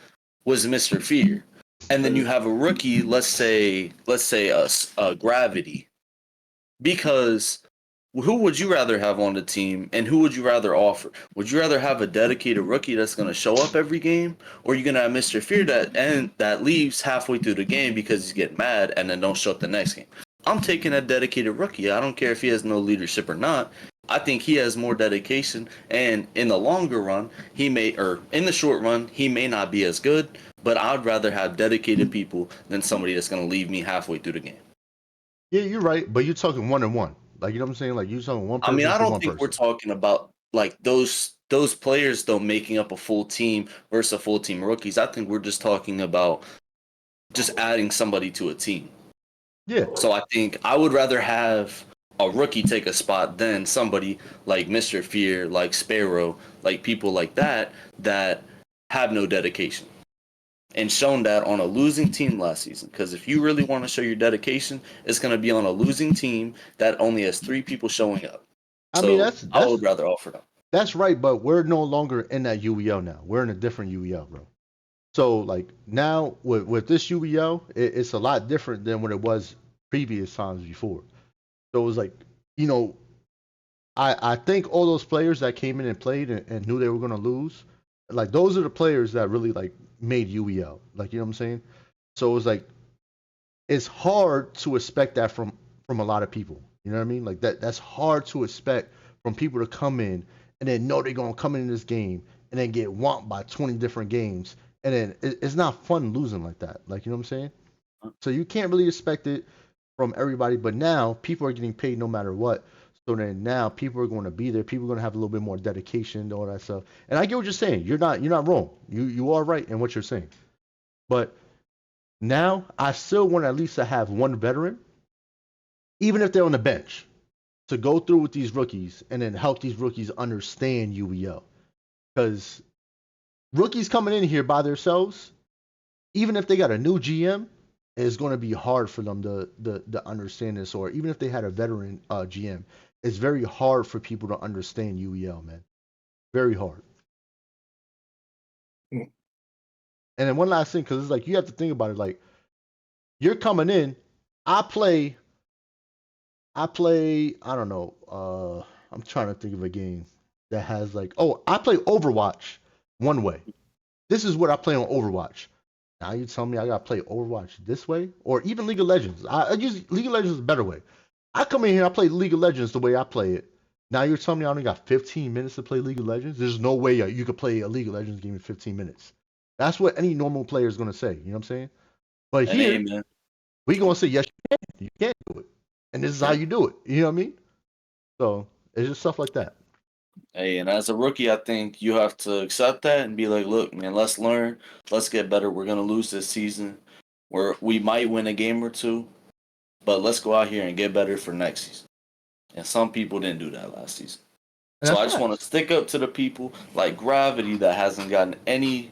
was Mr. Fear. And then you have a rookie, let's say a Gravity. Because who would you rather have on the team and who would you rather offer? Would you rather have a dedicated rookie that's going to show up every game, or are you going to have Mr. Fear that leaves halfway through the game because he's getting mad and then don't show up the next game? I'm taking a dedicated rookie. I don't care if he has no leadership or not. I think he has more dedication, and in the longer run, in the short run, he may not be as good, but I'd rather have dedicated people than somebody that's going to leave me halfway through the game. Yeah, you're right, but you're talking 1-on-1. Like you know what I'm saying? Like you're talking one person. I mean, I to don't one think person. we're talking about like those players though making up a full team versus a full team of rookies. I think we're just talking about just adding somebody to a team. Yeah. So I think I would rather have a rookie take a spot than somebody like Mr. Fear, like Sparrow, like people like that have no dedication. And shown that on a losing team last season. Because if you really want to show your dedication, it's going to be on a losing team that only has 3 people showing up. I mean, I would rather offer them. That's right, but we're no longer in that UEL now. We're in a different UEL, bro. So like now with this UEL, it's a lot different than what it was previous times before. So it was like, I think all those players that came in and played and knew they were gonna lose, like those are the players that really like made UEL. Like you know what I'm saying? So it was like it's hard to expect that from a lot of people. You know what I mean? Like that's hard to expect from people to come in and then know they're gonna come in this game and then get whomped by 20 different games, and then it's not fun losing like that. Like you know what I'm saying? So you can't really expect it from everybody. But now people are getting paid no matter what. So then now people are going to be there. People are going to have a little bit more dedication, all that stuff. And I get what you're saying. You're not wrong. You are right in what you're saying. But now I still want at least to have one veteran, even if they're on the bench, to go through with these rookies and then help these rookies understand UEL. Because rookies coming in here by themselves, even if they got a new GM, it's going to be hard for them to understand this. Or even if they had a veteran GM, it's very hard for people to understand UEL, man. Very hard. Mm. And then one last thing, because it's like you have to think about it. Like you're coming in, I play. I don't know. I'm trying to think of a game that has like, I play Overwatch one way. This is what I play on Overwatch. Now you tell me I gotta play Overwatch this way, or even League of Legends. I use League of Legends a better way. I come in here, I play League of Legends the way I play it. Now you're telling me I only got 15 minutes to play League of Legends? There's no way you could play a League of Legends game in 15 minutes. That's what any normal player is gonna say. You know what I'm saying? But And here amen. we gonna say yes, you can. You can do it, and this is how you do it. You know what I mean? So it's just stuff like that. Hey, and as a rookie, I think you have to accept that and be like, look, man, let's learn. Let's get better. We're going to lose this season. We might win a game or two, but let's go out here and get better for next season. And some people didn't do that last season. And So that's I just want facts. to stick up to the people like Gravity that hasn't gotten any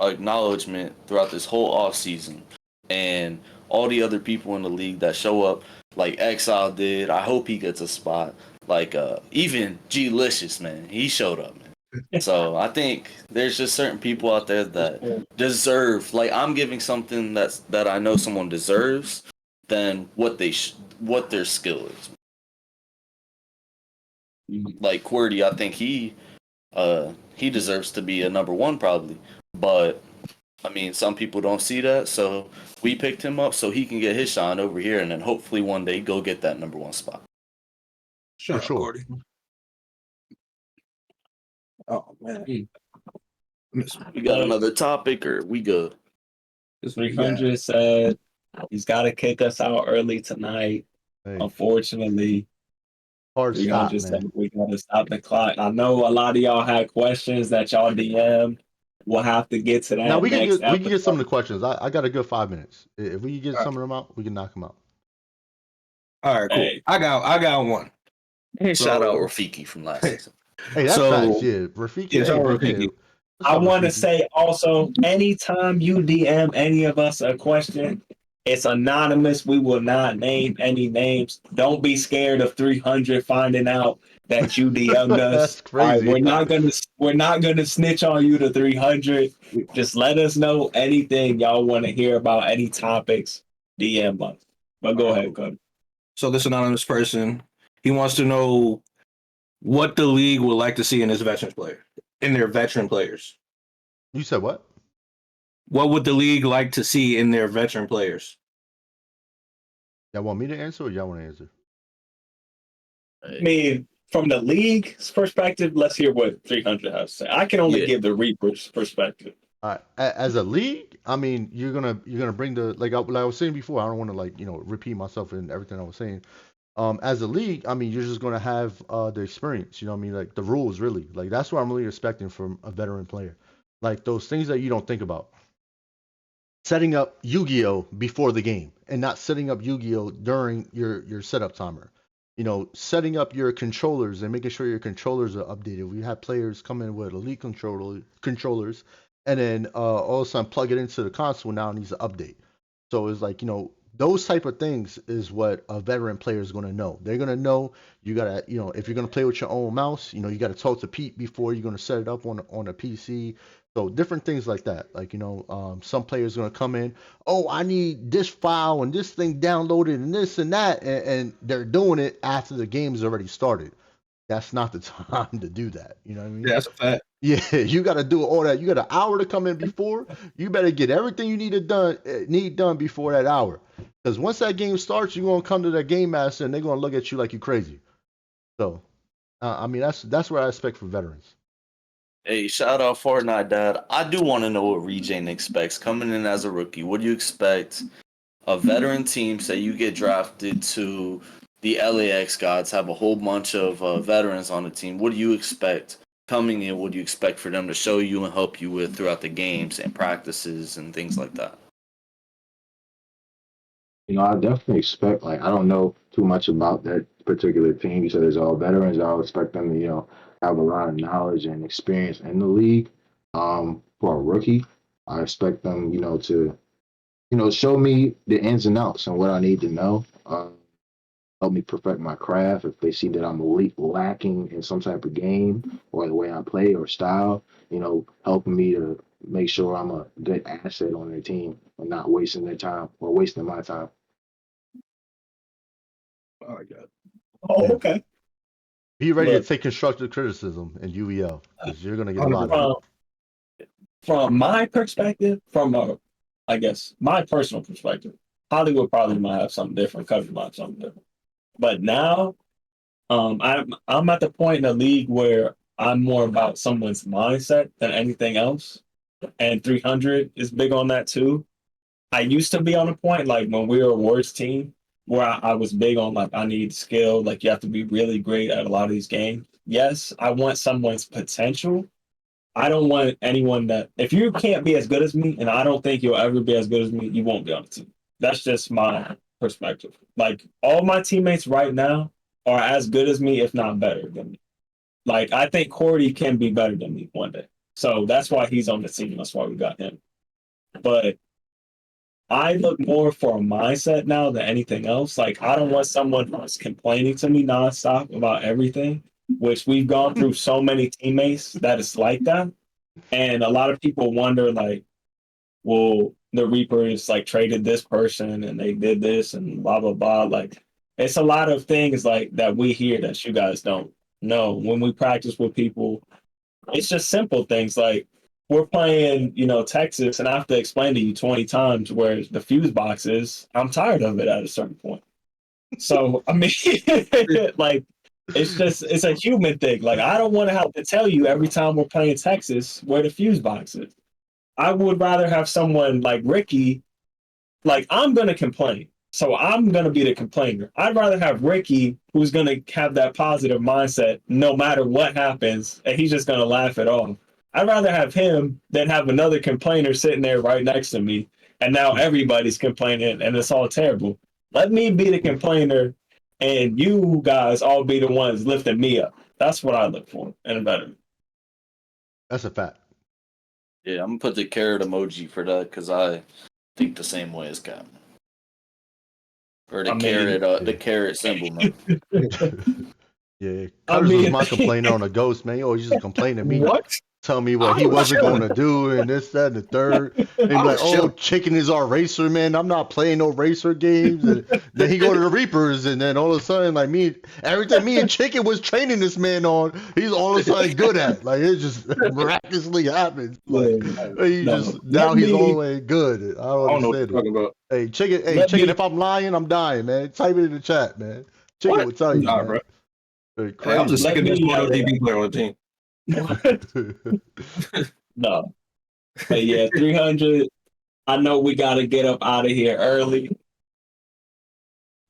acknowledgement throughout this whole offseason. And all the other people in the league that show up, like Exile did. I hope he gets a spot. Like even G-Licious, man, he showed up, man. So I think there's just certain people out there that deserve. Like I'm giving something that I know someone deserves than what what their skill is. Like QWERTY, I think he deserves to be a number one probably, but I mean some people don't see that, so we picked him up so he can get his shine over here, and then hopefully one day go get that number one spot. Shut up, sure. Gordy. Oh man. We got another topic, or we good? 300 said he's got to kick us out early tonight. Hey, Unfortunately, hard stop, 300 man. said we got to stop the clock. I know a lot of y'all had questions that y'all DM. We'll have to get to that Now we can next get some of episode. the questions. I got a good 5 minutes. If we can get All right. some of them out, we can knock them out. All right, cool. Hey. I got one. Hey, So- shout out Rafiki from last season. Hey, that's So- facts. Yeah, Rafiki. Yeah, shout out hey, Rafiki. what's I up, want to Rafiki? say also, anytime you DM any of us a question, it's anonymous. We will not name any names. Don't be scared of 300 finding out that you DM'd us. That's All right, crazy. we're not gonna snitch on you to 300. Just let us know anything y'all want to hear about, any topics. DM us. But go ahead, Cody. So this anonymous person, he wants to know what the league would like to see in their veteran players. You said what? What would the league like to see in their veteran players? Y'all want me to answer or y'all want to answer? I mean, from the league's perspective, let's hear what 300 has to say. I can only give the Reaper's perspective. All right. As a league, I mean, you're gonna bring the like I was saying before. I don't want to repeat myself in everything I was saying. As a league, I mean, you're just gonna have the experience. You know what I mean? Like the rules, really. Like that's what I'm really expecting from a veteran player. Like those things that you don't think about. Setting up Yu-Gi-Oh before the game, and not setting up Yu-Gi-Oh during your setup timer. You know, setting up your controllers and making sure your controllers are updated. We have players come in with elite controllers, and then all of a sudden plug it into the console. Now it needs to update. So it's like, those type of things is what a veteran player is going to know. They're going to know you got to, if you're going to play with your own mouse, you got to talk to Pete before you're going to set it up on a PC. So different things like that. Like, some players are going to come in, oh, I need this file and this thing downloaded and this and that. And they're doing it after the game's already started. That's not the time to do that. You know what I mean? Yeah, that's a fact. Yeah, you got to do all that. You got an hour to come in before. You better get everything you need done before that hour. Because once that game starts, you're gonna come to that game master and they're gonna look at you like you're crazy. So, I mean, that's what I expect from veterans. Hey, shout out Fortnite Dad. I do want to know what Rejan expects coming in as a rookie. What do you expect a veteran team? Say you get drafted to the LAX Gods, have a whole bunch of veterans on the team. What do you expect coming in, what do you expect for them to show you and help you with throughout the games and practices and things like that? I definitely expect, like, I don't know too much about that particular team. You said it's all veterans. I would expect them to, have a lot of knowledge and experience in the league. For a rookie, I expect them, to, show me the ins and outs and what I need to know. Help me perfect my craft. If they see that I'm lacking in some type of game or the way I play or style, helping me to make sure I'm a good asset on their team and not wasting their time or wasting my time. Oh my God. Oh, okay. Be ready Look. to take constructive criticism in UEL because you're gonna get a lot of it. From my perspective, I guess my personal perspective, Hollywood probably might have something different, Covey might have something different. But now, I'm at the point in the league where I'm more about someone's mindset than anything else, and 300 is big on that too. I used to be on a point like when we were a worst team where I was big on like I need skill, like you have to be really great at a lot of these games. Yes, I want someone's potential. I don't want anyone that if you can't be as good as me, and I don't think you'll ever be as good as me, you won't be on the team. That's just my perspective. Like all my teammates right now are as good as me, if not better than me. Like I think Cordy can be better than me one day. So that's why he's on the team. That's why we got him. But I look more for a mindset now than anything else. Like I don't want someone who's complaining to me nonstop about everything, which we've gone through so many teammates that it's like that. And a lot of people wonder, like, well, the Reapers like traded this person and they did this and blah blah blah. Like, it's a lot of things like that we hear that you guys don't know. When we practice with people, it's just simple things like we're playing, Texas, and I have to explain to you 20 times where the fuse box is. I'm tired of it at a certain point. So I mean, like it's a human thing. Like I don't want to have to tell you every time we're playing Texas where the fuse box is. I would rather have someone like Ricky. Like I'm gonna complain, so I'm gonna be the complainer. I'd rather have Ricky, who's gonna have that positive mindset no matter what happens, and he's just gonna laugh it off. I'd rather have him than have another complainer sitting there right next to me, and now everybody's complaining, and it's all terrible. Let me be the complainer, and you guys all be the ones lifting me up. That's what I look for in a veteran. That's a fact. Yeah, I'm gonna put the carrot emoji for that because I think the same way as Cap. Or the carrot symbol, man. Yeah, Cutters was my complainer on a ghost, man. He always used to complain to me. What? Tell me what he wasn't going to do and this, that, and the third. And he'd be like, oh, chicken is our racer, man. I'm not playing no racer games. And then he go to the Reapers, and then all of a sudden, like everything me and Chicken was training this man on, he's all of a sudden good at. Like, it just miraculously happens. Like, now he's all the way good. I don't know what understand you're talking about. Hey, Chicken, if I'm lying, I'm dying, man. Type it in the chat, man. Chicken will tell you, Nah, man. bro. Crazy. Hey, I'm just second best moto DB player on the team. No. But yeah, 300. I know we got to get up out of here early.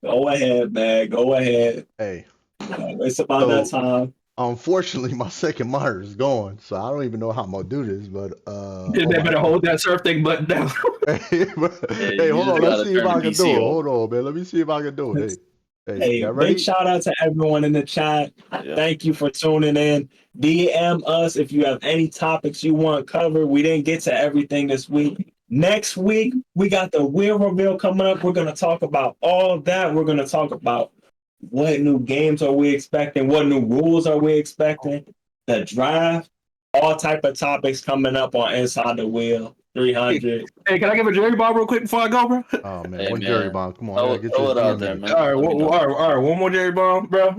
Go ahead, man. Go ahead. Hey. It's about that time. Unfortunately, my second monitor is gone, so I don't even know how I'm gonna do this. But they better hold that surf thing button down. Hey, hold on. Let's see if I can do it. Hold on, man. Let me see if I can do it. Hey, y'all ready? Big shout out to everyone in the chat. Yeah. Thank you for tuning in. DM us if you have any topics you want covered. We didn't get to everything this week. Next week, we got the wheel reveal coming up. We're going to talk about all that. We're going to talk about what new games are we expecting, what new rules are we expecting, the draft, all type of topics coming up on Inside the Wheel. 300. Hey, can I give a Jerry Bomb real quick before I go, bro? Oh man, one Jerry Bomb. Come on, throw it out there, man. All right, one more Jerry Bomb, bro.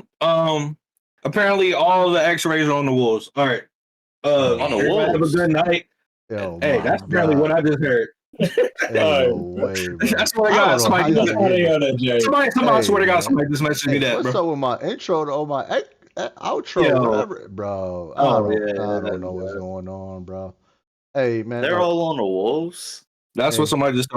Apparently all the X-rays are on the wolves. All right. On the wolves. Have a good night. Hey, that's apparently what I just heard. No way, bro. I swear to God, somebody swear to God, somebody just messaged me that, bro. What's up with my intro to my outro, whatever, bro? I don't know what's going on, bro. Hey, man. They're all on the wolves. That's what somebody just